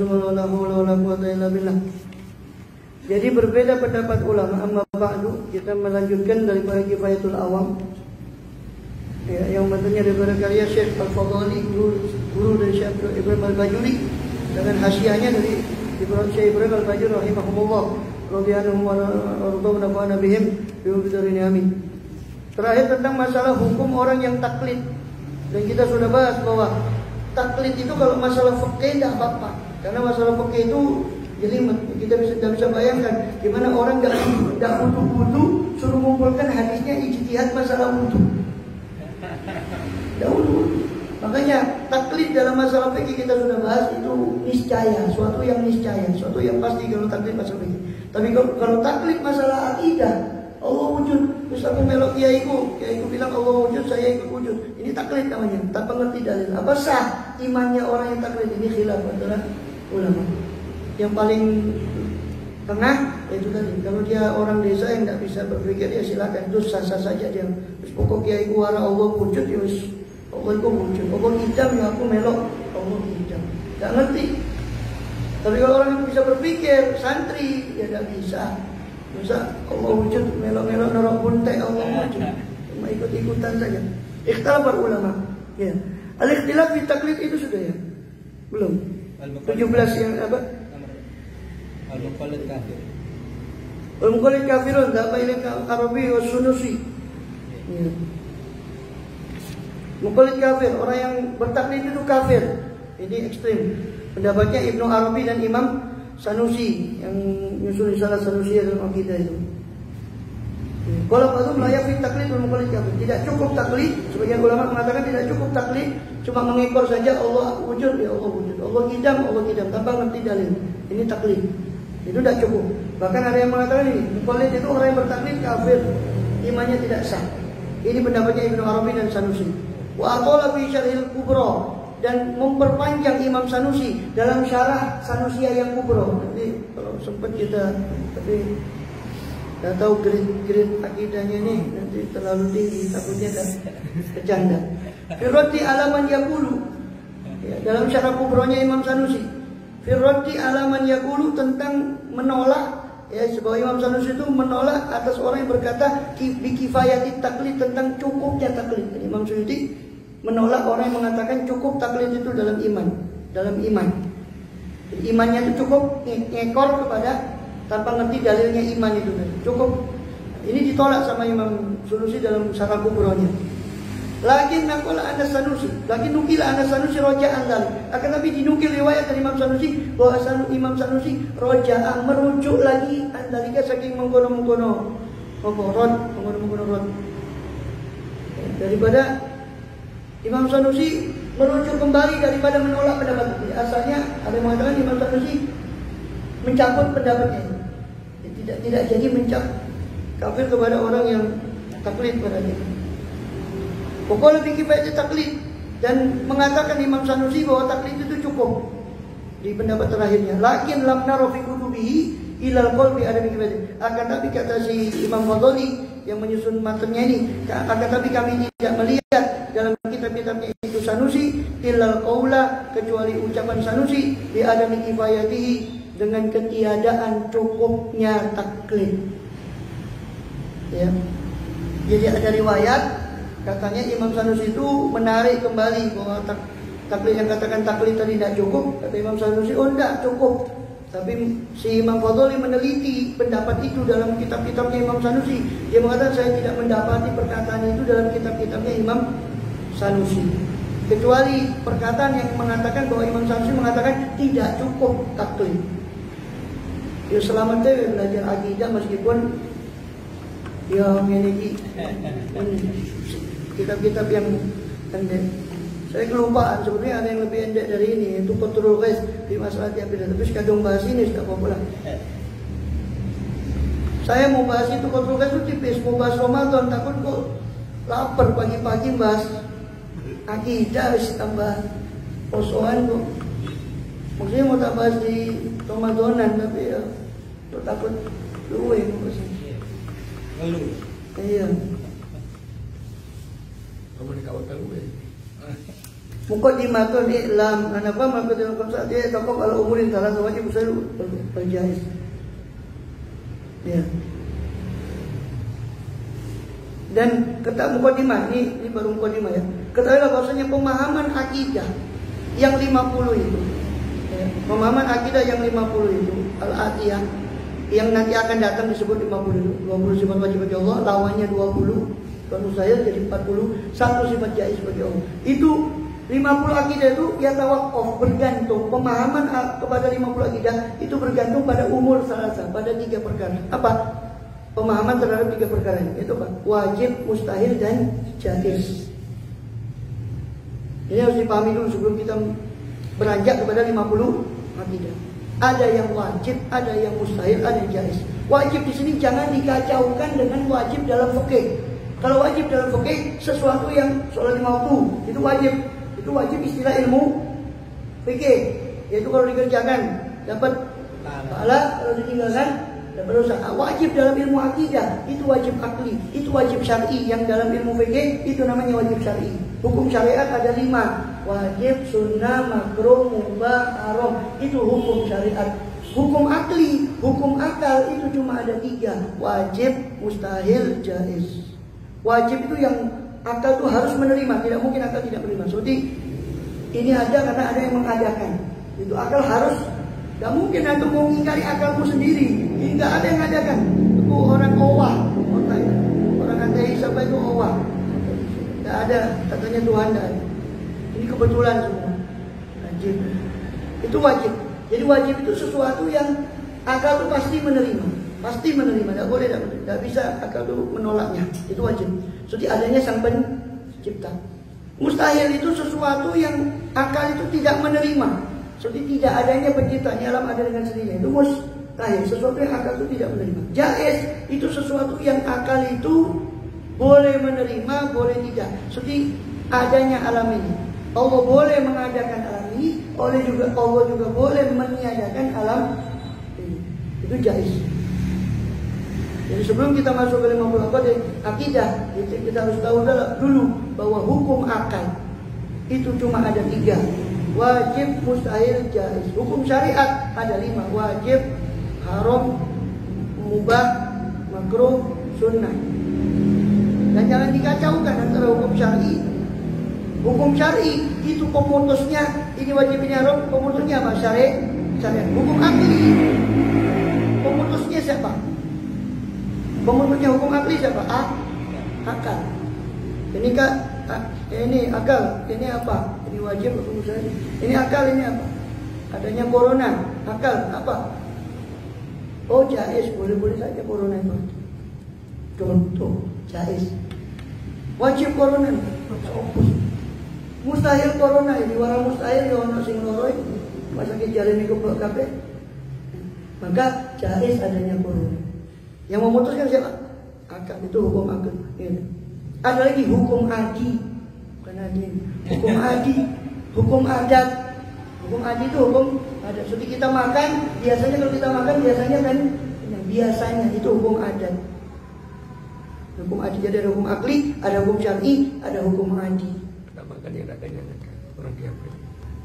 subhanallah wala quwwata illa billah. Jadi berbeda pendapat ulama. Amma ba'du, kita melanjutkan daripada Kifayatul Awam. Ya, yang matanya daripada karya Syekh Al-Fadhali, guru dari Syekh Ibrahim Al-Bajuri, dengan hasiahnya dari Syekh Ibrahim Al-Bajuri rahimahumullah radhiyallahu anhu wa nafa'ana bihim bi amin. Terakhir tentang masalah hukum orang yang taklid. Dan kita sudah bahas bahwa taklid itu kalau masalah fikih tidak apa-apa. Karena masalah fikih itu jadi kita bisa bayangkan gimana orang tidak wudu suruh mengumpulkan hadisnya ijtihad masalah wudu. Dahulu. Makanya taklid dalam masalah fikih kita sudah bahas itu niscaya, suatu yang niscaya, suatu yang pasti kalau taklid masalah fikih. Tapi kalau taklid masalah akidah, Allah wujud, terus aku melok kiaiku bilang Allah wujud, saya ikut wujud. Ini taklid namanya, tak mengerti dalil. Apa sah imannya orang yang taklid? Ini khilaf antara ulama. Yang paling tengah itu tadi, kalau dia orang desa yang tidak bisa berpikir ya silakan, itu sah-sah saja dia. Terus pokok kiaiku arah Allah wujud, ya Allah itu wujud. Allah hijab ya aku melok Allah hijab. Tak ngerti. Tapi kalau orang yang bisa berpikir, santri ya tidak bisa. Masa Allah wujud, melok-melok norok buntai Allah wujud, cuma ikut-ikutan saja. Ikhtilaf para ulama. Ya. Al-ikhtilaf di taklid itu sudah ya? Belum. 17 yang apa? Al-muqallid kafir. Al-muqallid kafirun, dhaba ila Arabi wa Sunusi. Ya. Muqallid kafir, orang yang bertaklid itu kafir. Ini ekstrim. Pendapatnya Ibnu Arabi dan Imam Sanusi yang nyusun risalah Sanusi dalam akidah itu. Kalau itu layak fit taklid wal muqallid kafir. Tidak cukup taklid, sebagian ulama mengatakan tidak cukup taklid, cuma mengekor saja Allah wujud ya Allah wujud, Allah kidam tanpa ngerti dalil. Ini taklid. Itu tidak cukup. Bahkan ada yang mengatakan ini, muqallid itu orang yang bertaklid kafir, imannya tidak sah. Ini pendapatnya Ibnu Arabi dan Sanusi. Wa aqala fi syarhil kubra, dan memperpanjang Imam Sanusi dalam syarah Sanusiyah yang kubro. Nanti kalau sempat kita, tapi tidak tahu grade akidahnya ini nanti terlalu tinggi, takutnya dah bercanda. Firrati alaman yaqulu, ya, dalam syarah kubronya Imam Sanusi. Firrati alaman yaqulu, tentang menolak, ya, sebab Imam Sanusi itu menolak atas orang yang berkata bikifayati taklid, tentang cukupnya taklid. Imam Sanusi menolak orang yang mengatakan cukup taklid itu dalam iman. Jadi imannya itu cukup ngekor kepada tanpa ngerti dalilnya iman itu cukup. Ini ditolak sama Imam Sanusi dalam syarah kubronya. Lagi nakal Anas Sanusi, lagi nukil Anas Sanusi roja'an dalik. Akan tapi dinukil riwayat dari Imam Sanusi bahwa Imam Sanusi roja'an, merujuk lagi andalika saking mengkono-mengkono rod daripada Imam Sanusi merujuk kembali daripada menolak pendapat ini. Asalnya ada yang mengatakan Imam Sanusi mencabut pendapatnya. Tidak jadi mencabut kafir kepada orang yang taklid padanya. Pokoknya lebih kifayat taklid, dan mengatakan Imam Sanusi bahwa taklid itu cukup di pendapat terakhirnya. Lakin lam nara fi kutubihi ilal qalbi ada kifayat. Akan tapi kata si Imam Fadhali yang menyusun matanya ini, akan tapi kami tidak melihat dalam kitab-kitabnya itu Sanusi illal qaula, kecuali ucapan Sanusi bi adami kifayatihi, dengan ketiadaan cukupnya taklid. Ya. Jadi ada riwayat katanya Imam Sanusi itu menarik kembali bahwa taklid yang katakan taklid tadi tidak cukup. Kata Imam Sanusi, oh tidak cukup. Tapi si Imam Fadhali meneliti pendapat itu dalam kitab-kitabnya Imam Sanusi. Dia mengatakan saya tidak mendapati perkataan itu dalam kitab-kitabnya Imam Sanusi, kecuali perkataan yang mengatakan bahwa Imam Sanusi mengatakan tidak cukup taklid. Ya selamatnya belajar akidah meskipun ya memiliki kitab-kitab yang pendek. Saya kelupaan, sebenarnya ada yang lebih pendek dari ini, yaitu Qatrul Ghais di masalah akidah. Tapi kadang bahas ini sudah apa-apa. Saya mau bahas itu Qatrul Ghais itu tipis, mau bahas Ramadan takut kok lapar pagi-pagi bahas akidah harus tambah posoan kok. Maksudnya mau tak bahas di Ramadanan, tapi ya takut luwe maksudnya. Lalu. Iya. Kamu dikawal luwe. Muqaddimatun i'lam anapa maqaddimatun khamsah dia taqaf ala umurin salah wajib usul al-jaiz. Ya. Dan kata muqaddimah ini baru muqaddimah ya. Ketahuilah bahwasanya pemahaman akidah yang 50 itu. Ya, pemahaman akidah yang 50 itu al-atiyah yang nanti akan datang disebut 50 itu. 20 sifat wajib bagi Allah, lawannya 20. Kalau saya jadi 40, satu sifat jaiz bagi Allah. Itu 50 akidah itu ya tawakuf, bergantung. Pemahaman kepada 50 akidah itu bergantung pada umur salasa, pada 3 perkara. Apa? Pemahaman terhadap 3 perkara ini. Itu apa? Wajib, mustahil, dan jaiz. Ini harus dipahami dulu sebelum kita beranjak kepada 50 akidah. Ada yang wajib, ada yang mustahil, ada yang jaiz. Wajib di sini jangan dikacaukan dengan wajib dalam fikih. Kalau wajib dalam fikih sesuatu yang sholat 5 waktu itu wajib. Itu wajib istilah ilmu fikih. Yaitu kalau dikerjakan dapat pahala, kalau ditinggalkan dapat dosa. Wajib dalam ilmu akidah itu wajib akli, itu wajib syar'i. Yang dalam ilmu fikih itu namanya wajib syar'i. Hukum syariat ada 5. Wajib, sunnah, makruh, mubah, haram. Itu hukum syariat. Hukum akli, hukum akal itu cuma ada 3. Wajib, mustahil, jaiz. Wajib itu yang akal itu harus menerima, tidak mungkin akal tidak menerima. Seperti ini ada karena ada yang mengadakan. Itu akal harus, tidak mungkin antum mau mengingkari akalmu sendiri. Tidak ada yang mengadakan. Itu orang owah, orang ateis apa itu owah. Tidak ada, katanya Tuhan tidak ada. Ini kebetulan semua. Wajib. Itu wajib. Jadi wajib itu sesuatu yang akal itu pasti menerima. Pasti menerima, tidak boleh, tidak bisa akal itu menolaknya. Itu wajib. Jadi adanya sang pencipta. Mustahil itu sesuatu yang akal itu tidak menerima. Seperti tidak adanya pencipta, ini alam ada dengan sendirinya. Itu mustahil, sesuatu yang akal itu tidak menerima. Jaiz itu sesuatu yang akal itu boleh menerima, boleh tidak. Seperti adanya alam ini. Allah boleh mengadakan alam ini, Allah juga boleh meniadakan alam ini. Itu jaiz. Jadi sebelum kita masuk ke 50 akidah, kita harus tahu dulu bahwa hukum akal itu cuma ada 3. Wajib, mustahil, jaiz. Hukum syariat ada 5. Wajib, haram, mubah, makruh, sunnah. Dan jangan dikacaukan antara hukum syar'i. Hukum syar'i itu pemutusnya ini wajib ini haram, pemutusnya apa? Syariat. Hukum akli, pemutusnya siapa? Pemutusnya hukum akli siapa? Akal. Ini akal, ini apa? Ini wajib atau mustahil? Ini akal, ini apa? Adanya corona, akal apa? Oh jaiz, boleh-boleh saja corona itu. Contoh, jaiz. Wajib corona, mustahil corona ini warna mustahil ya ono sing loro iki. Masa ki jarene keblok kabeh. Maka jaiz adanya corona. Yang memutuskan siapa? Akal, itu hukum akal. Ya. Ada lagi hukum adi, bukan adi. Hukum adi, hukum adat. Hukum adi itu hukum adat. Seperti kita makan, biasanya kalau kita makan biasanya kan, biasanya itu hukum adat. Hukum adi, jadi ada hukum akli, ada hukum syar'i, ada hukum adi. Kita makan yang adanya orang diambil.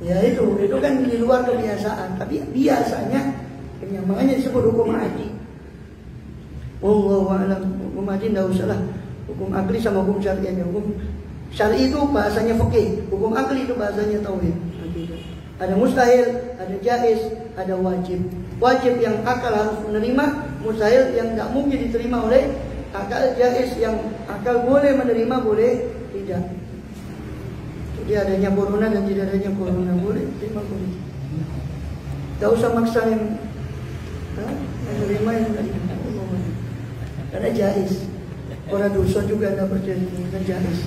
Ya itu kan di luar kebiasaan. Tapi biasanya, makanya disebut hukum adi. Wallahu a'lam. Hukum adi tidak usah lah. Hukum akli sama hukum syar'i aja. Hukum syar'i itu bahasanya fikih, hukum akli itu bahasanya tauhid. Ada mustahil, ada jaiz, ada wajib. Wajib yang akal harus menerima, mustahil yang tidak mungkin diterima oleh akal, jaiz yang akal boleh menerima, boleh tidak. Jadi adanya corona dan tidak adanya corona boleh terima, boleh. Tidak usah maksa yang menerima yang tidak. Karena jaiz. Orang dosa juga tidak percaya dengan jaiz.